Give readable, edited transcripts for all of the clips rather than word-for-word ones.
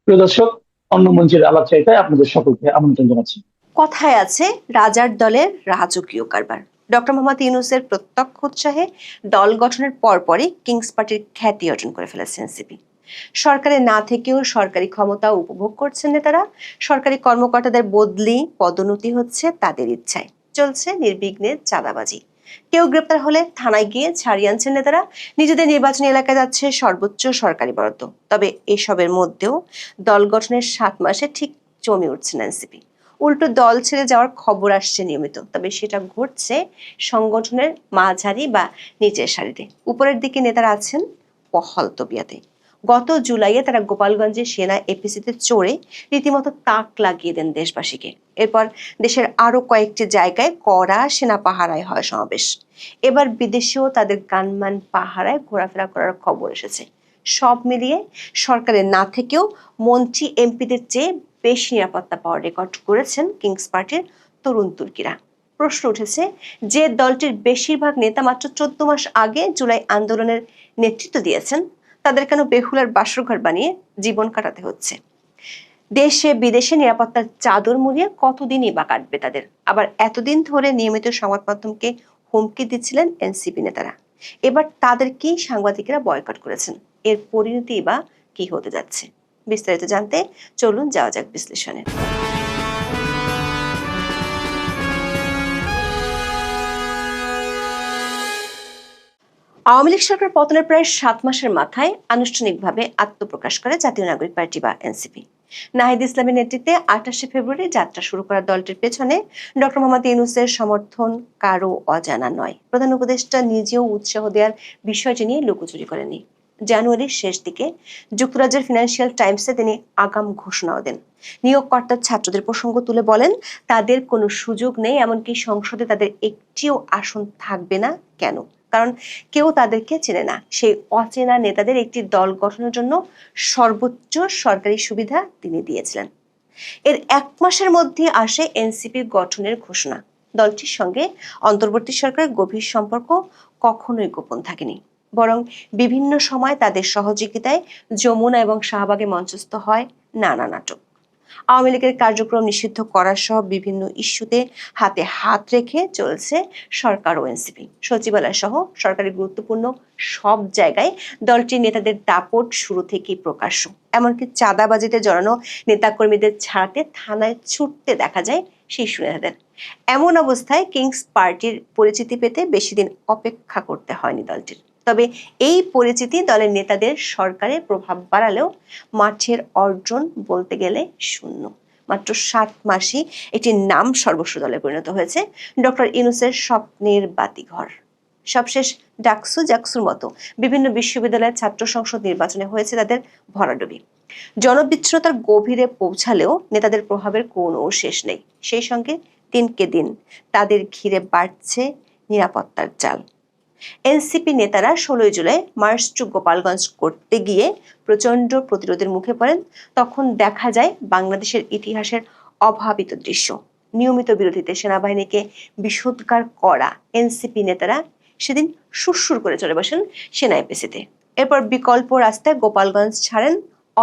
প্রিয় দর্শক, অন্য মঞ্চের আলাপচারিতায় আপনাদের সকলকে আমন্ত্রণ জানাচ্ছি। কথায় আছে রাজার দলের রাজকীয় কারবার। ডক্টর মোহাম্মদ ইউনূসের প্রত্যক্ষ উৎসাহে দল গঠনের পরপরই কিংস পার্টির খ্যাতি অর্জন করে ফেলেছে এনসিপি। সরকারে না থেকেও সরকারি ক্ষমতা উপভোগ করছেন নেতারা। সরকারি কর্মকর্তাদের বদলি পদোন্নতি হচ্ছে তাদের ইচ্ছায়। চলছে নির্বিঘ্নে চাঁদাবাজি। কেউ গ্রেপ্তার হলে থানায় গিয়ে ছাড়িয়ে আনছেন নেতারা। নিজেদের নির্বাচনী এলাকায় যাচ্ছে সর্বোচ্চ সরকারি বরাদ্দ। তবে এসবের মধ্যেও দল গঠনের 7 মাসে ঠিক জমে উঠছেন এনসিপি। উল্টো দল ছেড়ে যাওয়ার খবর আসছে নিয়মিত, তবে সেটা ঘটছে সংগঠনের মাঝারি বা নিচের সারিতে। উপরের দিকে নেতারা আছেন পহল তবিয়াতে। গত জুলাইয়ে তারা গোপালগঞ্জে সেনা এপিসিতে চড়ে রীতিমতো তাক লাগিয়ে দেন দেশবাসীকে। এরপর দেশের আরো কয়েকটি জায়গায় কড়া সেনা পাহারায় হয় সমাবেশ। এবার বিদেশেও তাদের গানমান পাহারায় ঘোরাফেরা করার খবর এসেছে। সব মিলিয়ে সরকারের না থেকেও মন্ত্রী এমপিদের চেয়ে বেশি নিরাপত্তা পাওয়ার রেকর্ড করেছেন কিংস পার্টির তরুণ তুর্কিরা। প্রশ্ন উঠেছে, যে দলটির বেশিরভাগ নেতা মাত্র 14 মাস আগে জুলাই আন্দোলনের নেতৃত্ব দিয়েছেন, তাদের কেন বেহুলার বাসরঘর বানিয়ে জীবন কাটাতে হচ্ছে? দেশে বিদেশে নিরাপত্তার চাদর মুড়িয়ে কতদিনই বা কাটবে তাদের? আবার এতদিন ধরে নিয়মিত সংবাদ মাধ্যমকে হুমকি দিচ্ছিলেন এনসিপি নেতারা। এবার তাদেরকেই সাংবাদিকেরা বয়কট করেছেন। এর পরিণতি বা কি হতে যাচ্ছে? বিস্তারিত জানতে চলুন যাওয়া যাক বিশ্লেষণে। আওয়ামী লীগ সরকার পতনের প্রায় 7 মাসের মাথায় আনুষ্ঠানিকভাবে আত্মপ্রকাশ করে জাতীয় নাগরিক পার্টি বা এনসিপি। নাহিদ ইসলামের নেতৃত্বে 28শে ফেব্রুয়ারি যাত্রা শুরু করা দলটির পেছনে ডক্টর মোহাম্মদ ইউনূসের সমর্থন কারো অজানা নয়। প্রধান উপদেষ্টা নিজেও উৎসাহ দেওয়ার বিষয়টি নিয়ে লুকোচুরি করেনি। জানুয়ারির শেষ দিকে যুক্তরাজ্যের ফিনান্সিয়াল টাইমসে তিনি আগাম ঘোষণাও দেন। নিয়োগকর্তার ছাত্রদের প্রসঙ্গ তুলে বলেন, তাদের কোনো সুযোগ নেই, এমনকি সংসদে তাদের একটিও আসন থাকবে না। কেন? কারণ কেউ তাদেরকে চেনে না। সেই অচেনা নেতাদের একটি দল গঠনের জন্য সর্বোচ্চ সরকারি সুবিধা তিনি দিয়েছিলেন। এর 1 মাসের মধ্যে আসে এনসিপি গঠনের ঘোষণা। দলটির সঙ্গে অন্তর্বর্তী সরকারের গভীর সম্পর্ক কখনোই গোপন থাকেনি, বরং বিভিন্ন সময় তাদের সহযোগিতায় যমুনা এবং শাহবাগে মঞ্চস্থ হয় নানা নাটক। আওয়ামী লীগের কার্যক্রম নিষিদ্ধ করা সহ বিভিন্ন ইস্যুতে হাতে হাত রেখে চলছে সরকার ও এনসিপি। সচিবালয় সহ সরকারি গুরুত্বপূর্ণ সব জায়গায় দলটির নেতাদের দাপট শুরু থেকেই প্রকাশ্য। এমনকি চাঁদাবাজিতে জড়ানো নেতাকর্মীদের ছাড়াতে থানায় ছুটতে দেখা যায় শীর্ষ নেতাদের। এমন অবস্থায় কিংস পার্টির পরিচিতি পেতে বেশি দিন অপেক্ষা করতে হয়নি দলটির। তবে এই পরিচিতি দলের নেতাদের সরকারে প্রভাব বাড়ালেও মাঠের অর্জন বলতে গেলে শূন্য। মাত্র 7 মাসই একটি নাম সর্বস্ব দলে পরিণত হয়েছে ডক্টর ইউনূসের স্বপ্নের বাতিঘর। সবশেষ জাকসুর মতো বিভিন্ন বিশ্ববিদ্যালয়ের ছাত্র সংসদ নির্বাচনে হয়েছে তাদের ভরাডুবি। জনবিচ্ছিন্নতার গভীরে পৌঁছালেও নেতাদের প্রভাবের কোনো শেষ নেই। সেই সঙ্গে দিনকে দিন তাদের ঘিরে বাড়ছে নিরাপত্তার জাল। এনসিপি নেতারা 16 জুলাই মার্চ টু গোপালগঞ্জ করতে গিয়ে প্রচন্ড প্রতিরোধের মুখে পড়েন। তখন দেখা যায় বাংলাদেশের ইতিহাসের অভাবিত দৃশ্য। নিয়মিত বিরোধীতে সেনাবাহিনীকে বিষোদ্গার করা এনসিপি নেতারা সেদিন সুরসুর করে চলে বসেন সেনা এপিসিতে। এরপর বিকল্প রাস্তায় গোপালগঞ্জ ছাড়েন।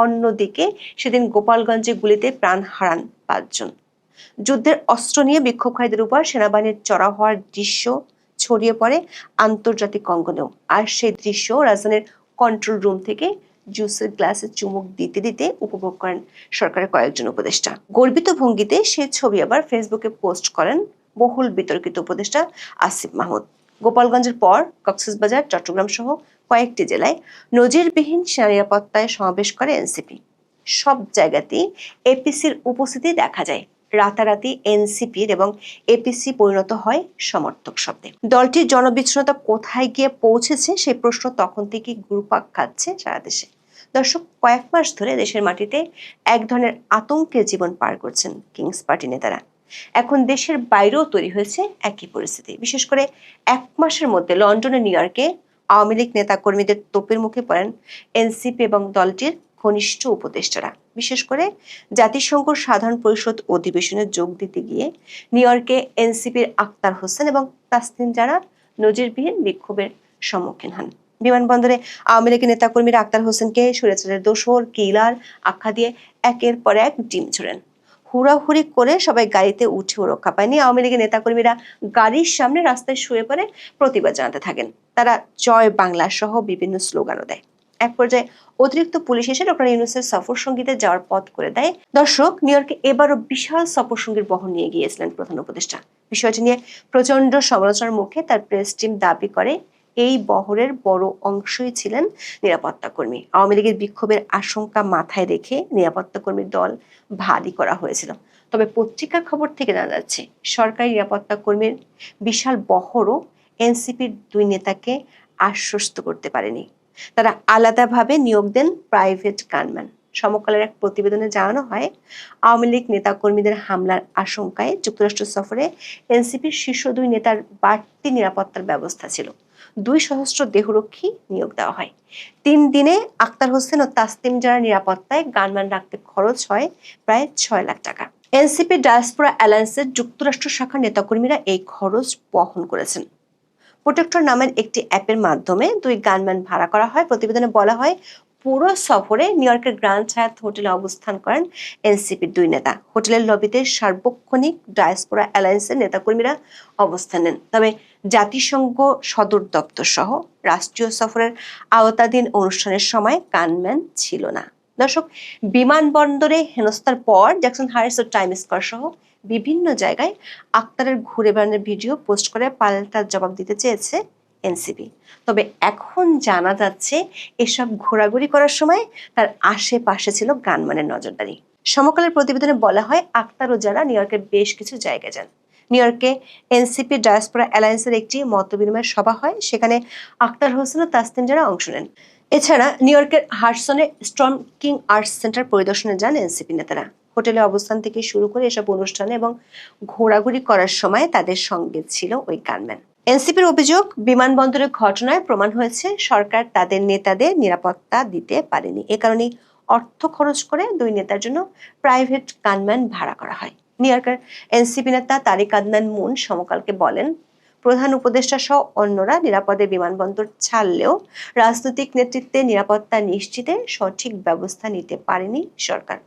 অন্যদিকে সেদিন গোপালগঞ্জে গুলিতে প্রাণ হারান 5 জন। যুদ্ধের অস্ত্র নিয়ে বিক্ষোভকারীদের উপর সেনাবাহিনীর চড়াও হওয়ার দৃশ্য ছড়িয়ে পড়ে আন্তর্জাতিক অঙ্গনেও। আর সেই দৃশ্য রাজধানীর কন্ট্রোল রুম থেকে জুসের গ্লাসে চুমুক দিতে দিতে উপভোগ করেন সরকারের কয়েকজন উপদেষ্টা। গর্বিত ভঙ্গিতে সে ছবি আবার ফেসবুকে পোস্ট করেন বহুল বিতর্কিত উপদেষ্টা আসিফ মাহমুদ। গোপালগঞ্জের পর কক্সবাজার, চট্টগ্রাম সহ কয়েকটি জেলায় নজিরবিহীন সেনা নিরাপত্তায় সমাবেশ করে এনসিপি। সব জায়গাতেই এপিসির উপস্থিতি দেখা যায়। রাতারাতি এনসিপির এবং এপিসি পরিণত হয় সমর্থক শব্দে। দলটির জনবিচ্ছিন্নতা কোথায় গিয়ে পৌঁছেছে সেই প্রশ্ন তখন থেকেই ঘুরপাক খাচ্ছে সারা দেশে। দর্শক, কয়েক মাস ধরে দেশের মাটিতে এক ধরনের আতঙ্কের জীবন পার করছেন কিংস পার্টি নেতারা। এখন দেশের বাইরেও তৈরি হয়েছে একই পরিস্থিতি। বিশেষ করে 1 মাসের মধ্যে লন্ডনে, নিউ ইয়র্কে আওয়ামী লীগ নেতা কর্মীদের তোপের মুখে পড়েন এনসিপি এবং দলটির ঘনিষ্ঠ উপদেষ্টারা। বিশেষ করে জাতিসংঘ সাধারণ পরিষদ অধিবেশনে যোগ দিতে গিয়ে নিউ ইয়র্কে এনসিপির আক্তার হোসেন এবং তাসনিম জারা নজিরবিহীন বিক্ষোভের সম্মুখীন হন। বিমানবন্দরে আওয়ামী লীগের নেতাকর্মীরা আক্তার হোসেনকে স্বৈরাচারের দোসর কিলার আখ্যা দিয়ে একের পর এক ডিম ছোড়েন। হুড়াহুড়ি করে সবাই গাড়িতে উঠেও রক্ষা পায়নি। আওয়ামী লীগের নেতাকর্মীরা গাড়ির সামনে রাস্তায় শুয়ে পড়ে প্রতিবাদ জানাতে থাকেন। তারা জয় বাংলা সহ বিভিন্ন স্লোগানও দেয়। এক পর্যায়ে অতিরিক্ত পুলিশ এসে ডক্টর ইউনূসের সফর সঙ্গীতে যাওয়ার পথ করে দেয়। দর্শক, নিউ ইয়র্কে এবারও বিশাল সফর সঙ্গীর বহন নিয়ে গিয়েছিলেন প্রধান উপদেষ্টা। বিষয়টি নিয়ে প্রচন্ড সমালোচনার মুখে তার প্রেস টিম দাবি করে এই বহরের বড় অংশই ছিলেন নিরাপত্তা কর্মী। আওয়ামী লীগের বিক্ষোভের আশঙ্কা মাথায় রেখে নিরাপত্তা কর্মীর দল ভারী করা হয়েছিল। তবে পত্রিকার খবর থেকে জানা যাচ্ছে সরকারি নিরাপত্তা কর্মীর বিশাল বহরও এনসিপির দুই নেতাকে আশ্বস্ত করতে পারেনি। তারা আলাদাভাবে নিয়োগ দেন প্রাইভেট গানম্যান। সমকালের এক প্রতিবেদনে জানানো হয়, আওয়ামী লীগ নেতাকর্মীদের হামলার আশঙ্কায় যুক্তরাষ্ট্র সফরে এনসিপির শীর্ষ দুই নেতার বাড়তি নিরাপত্তার ব্যবস্থা ছিল। 2 সশস্ত্র দেহরক্ষী নিয়োগ দেওয়া হয়। 3 দিনে আক্তার হোসেন ও তাসলিম জারার নিরাপত্তায় গানম্যান রাখতে খরচ হয় প্রায় 6 লাখ টাকা। এনসিপি ডায়াসপোরা অ্যালায়েন্সের যুক্তরাষ্ট্র শাখার নেতাকর্মীরা এই খরচ বহন করেছেন। প্রোটেক্টর নামের একটি অ্যাপের মাধ্যমে 2 গানম্যান ভাড়া করা হয়। প্রতিবেদনে বলা হয়, পুরো সফরে নিউ ইয়র্কের গ্র্যান্ড হায়াত হোটেলে অবস্থান করেন এনসিপির 2 নেতা। হোটেলের লবিতে সার্বক্ষণিক ডায়াসপোরা অ্যালায়েন্সের নেতাকর্মীরা অবস্থান নেন। তবে জাতিসংঘ সদর দপ্তর সহ রাষ্ট্রীয় সফরের আওতাধীন অনুষ্ঠানের সময় গানম্যান ছিল না। দর্শক, বিমানবন্দরে হেনস্থার পর জ্যাকসন হাইটস ও টাইম স্কয়ার সহ বিভিন্ন জায়গায় আক্তারের ঘুরে বেড়ানোর ভিডিও পোস্ট করে পাল্টা জবাব দিতে চেয়েছে এনসিপি। তবে এখন জানা যাচ্ছে এসব ঘোরাঘুরি করার সময় তার আশেপাশে ছিল গানম্যানের নজরদারি। সমকালের প্রতিবেদনে বলা হয়, আক্তার ও যারা নিউ ইয়র্কের বেশ কিছু জায়গায় যান। নিউ ইয়র্কে এনসিপি ডায়াসপোরা অ্যালায়েন্সের একটি মতবিনিময় সভা হয়। সেখানে আক্তার হোসেন ও তাসলিম জারা অংশ নেন। এছাড়া নিউ ইয়র্কের হাডসনে স্টর্ম কিং আর্টস সেন্টার পরিদর্শনে যান এনসিপি নেতারা। হোটেলে অবস্থান থেকে শুরু করে এসব অনুষ্ঠানে এবং ঘোরাঘুরি করার সময় তাদের সঙ্গে ছিল ওই গানম্যান। এনসিপির অভিযোগ, বিমানবন্দরের ঘটনায় প্রমাণ হয়েছে সরকার তাদের নেতাদের নিরাপত্তা দিতে পারেনি। এ কারণেই অর্থ খরচ করে 2 নেতার জন্য প্রাইভেট গানম্যান ভাড়া করা হয়। নিউ ইয়র্কের এনসিপি নেতা তারিক আদনান মুন সমকালকে বলেন, প্রধান উপদেষ্টা সহ অন্যরা নিরাপদে বিমানবন্দর ছাড়লেও রাজনৈতিক নেতৃত্বে নিরাপত্তা নিশ্চিতে সঠিক ব্যবস্থা নিতে পারেনি সরকার।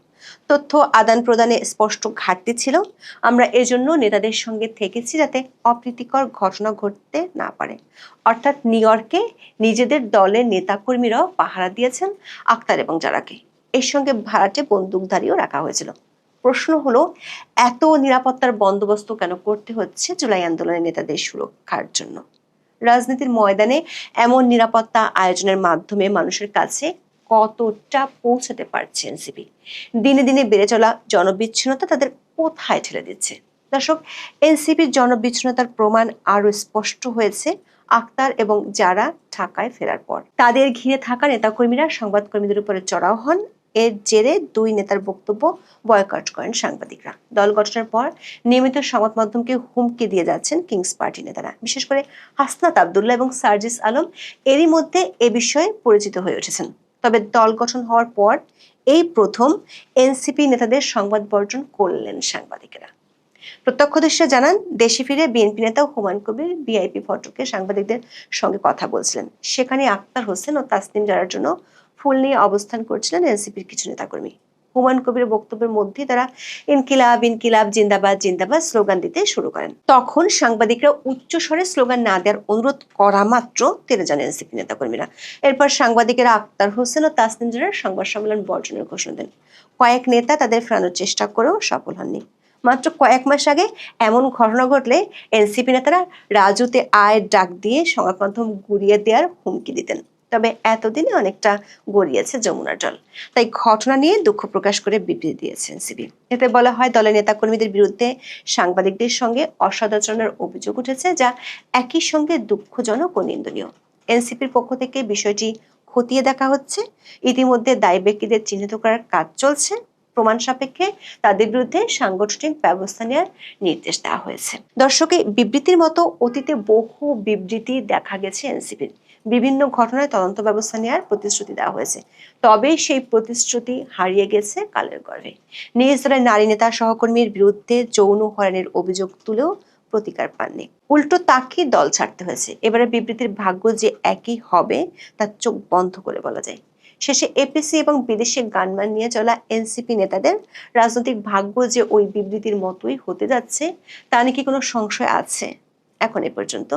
তথ্য আদান প্রদানে স্পষ্ট ঘাটতি ছিল। আমরা এজন্য নেতাদের সঙ্গে থেকেছি যাতে অপ্রীতিকর ঘটনা ঘটতে না পারে। অর্থাৎ নিউ ইয়র্কে নিজেদের দলের নেতাকর্মীরাও পাহারা দিয়েছেন আক্তার এবং জারাকে। এর সঙ্গে ভাড়াটে বন্দুকধারীও রাখা হয়েছিল। প্রশ্ন হলো, এত নিরাপত্তার বন্দোবস্ত কেন করতে হচ্ছে জুলাই আন্দোলনের নেতাদের সুরক্ষার জন্য? রাজনীতির ময়দানে এমন নিরাপত্তা আয়োজনের মাধ্যমে মানুষের কাছে কতটা পৌঁছাতে পারছে এনসিপি? দিনে দিনে বেড়ে চলা জনবিচ্ছিন্নতা তাদের কোথায় ঠেলে দিচ্ছে? দর্শক, এনসিপির জনবিচ্ছিন্নতার প্রমাণ আরো স্পষ্ট হয়েছে আক্তার এবং যারা ঢাকায় ফেরার পর। তাদের ঘিরে থাকা নেতাকর্মীরা সংবাদকর্মীদের উপরে চড়াও হন। এর জেরে 2 নেতার বক্তব্য বয়কট করেন সাংবাদিকরা। দল গঠনের পর নিয়মিত সংবাদ মাধ্যমকে হুমকি দিয়ে যাচ্ছেন কিংস পার্টি নেতারা। বিশেষ করে হাসনাত আব্দুল্লাহ এবং সার্জিস আলম এরই মধ্যে এ বিষয়ে পরিচিত হয়ে উঠেছেন। তবে দল গঠন হওয়ার পর এই প্রথম এনসিপি নেতাদের সংবাদ বর্জন করলেন সাংবাদিকেরা। প্রত্যক্ষদর্শীরা জানান, দেশে ফিরে বিএনপি নেতা হুমায়ুন কবির ভিআইপি ফটকে সাংবাদিকদের সঙ্গে কথা বলছিলেন। সেখানে আক্তার হোসেন ও তাসলিম জারার জন্য ফুল নিয়ে অবস্থান করছিলেন এনসিপির কিছু নেতাকর্মী। হুমায়ুন কবিরের বক্তব্যের মধ্যে তারা ইনকিলাব ইনকিলাব জিন্দাবাদ জিন্দাবাদ স্লোগান দিতে শুরু করেন। তখন সাংবাদিকরা উচ্চ স্বরে স্লোগান না দেওয়ার অনুরোধ করা মাত্র তেরে যান এনসিপি নেতাকর্মীরা। এরপর সাংবাদিকেরা আক্তার হোসেন ও তাসলিম জারার সংবাদ সম্মেলন বর্জনের ঘোষণা দেন। কয়েক নেতা তাদের ফেরানোর চেষ্টা করেও সফল হননি। মাত্র কয়েক মাস আগে এমন ঘটনা ঘটলে এনসিপি নেতারা রাজুতে আয়ের ডাক দিয়ে সংবাদ মাধ্যম গুড়িয়ে দেওয়ার হুমকি দিতেন। তবে এতদিনে অনেকটা গড়িয়েছে যমুনার জল। তাই ঘটনা নিয়ে দুঃখ প্রকাশ করে বিবৃতি দিয়েছে এনসিপি। এতে বলা হয়, দলের নেতাকর্মীদের বিরুদ্ধে সাংবাদিকদের সঙ্গে অসদাচরণের অভিযোগ উঠেছে, যা একই সঙ্গে দুঃখজনক ও নিন্দনীয়। এনসিপির পক্ষ থেকে বিষয়টি খতিয়ে দেখা হচ্ছে। ইতিমধ্যে দায়ী ব্যক্তিদের চিহ্নিত করার কাজ চলছে। প্রমাণ সাপেক্ষে তাদের বিরুদ্ধে সাংগঠনিক ব্যবস্থা নেওয়ার নির্দেশ দেওয়া হয়েছে। দর্শক, এই বিবৃতির মতো অতীতে বহু বিবৃতি দেখা গেছে এনসিপির। বিভিন্ন ঘটনায় তদন্ত ব্যবস্থা নেওয়ার প্রতিশ্রুতি দেওয়া হয়েছে। তবে সেই প্রতিশ্রুতি হারিয়ে গেছে কালের গর্ভে। নিজ দলের নারী নেতা সহকর্মীর বিরুদ্ধে যৌন হয়রানির অভিযোগ তুলেও প্রতিকার পাননি, উল্টো তাকে দল ছাড়তে হয়েছে। এবারে বিবৃতির ভাগ্য যে একই হবে তা চোখ বন্ধ করে বলা যায়। শেষে এপিসি এবং বিদেশি গানমান নিয়ে চলা এনসিপি নেতাদের রাজনৈতিক ভাগ্য যে ওই বিবৃতির মতোই হতে যাচ্ছে তা নিয়ে কি কোনো সংশয় আছে? এখন এ পর্যন্ত